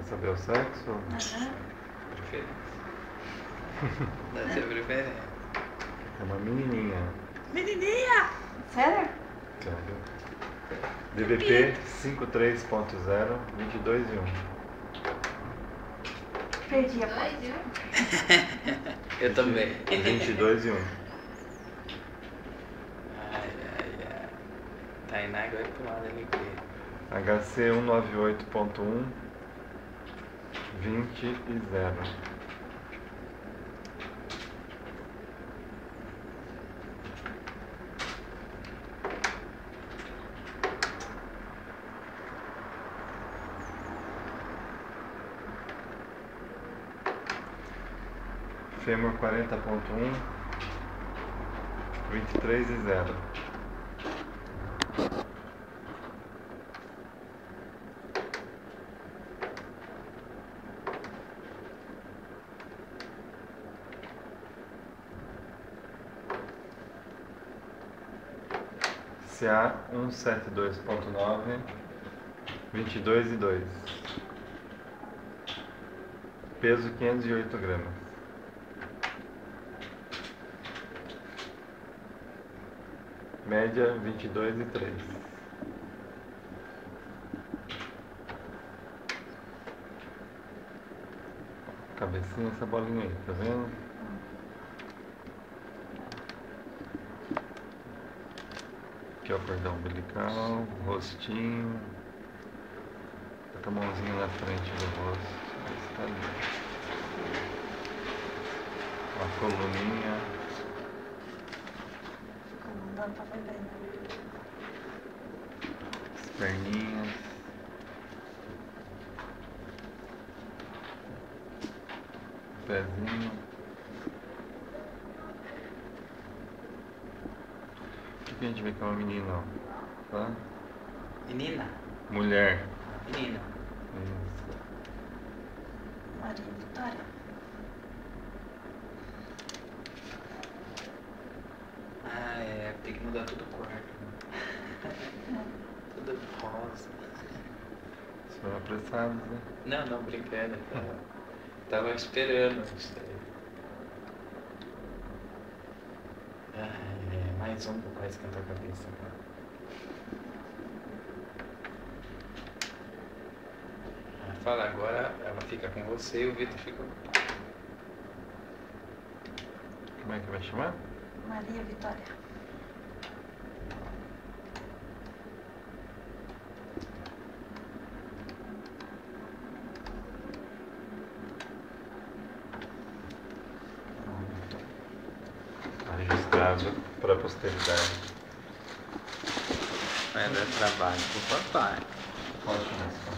saber o sexo? Aham. Preferência. Dá sua preferência. É uma menininha. Menininha! Sério? Sério. DBP 53.0, 22 e 1. Perdi a voz. Ai, viu? Eu também. 22 e 1. Ai. Tainá agora é pro lado LQ. HC 198.1, 20 e 0. Fêmur 40.1, 23 e 0. CA 172.9, 22 e 2. Peso 508 gramas. Média 22 e 3. Cabecinha, essa bolinha aí, tá vendo? Aqui é o cordão umbilical, rostinho. Bota a mãozinha na frente do rosto. Esse tá ali. Uma coluninha. Não dá pra ver bem, né? As perninhas. Pezinho. Aqui a gente vê que é uma menina, ó. Tá? Menina? Mulher. Menina. Isso. Maria Vitória. Ah, é. Tem que mudar tudo o quarto. Tudo rosa. Vocês foram apressados, né? Não, brincando. Tava esperando isso aí. Mais um pra esquentar a cabeça. Fala, agora ela fica com você e o Vitor fica com... Como é que vai chamar? Maria Vitória. Registrado para a posteridade. Vai dar trabalho pro papai. Ótimo.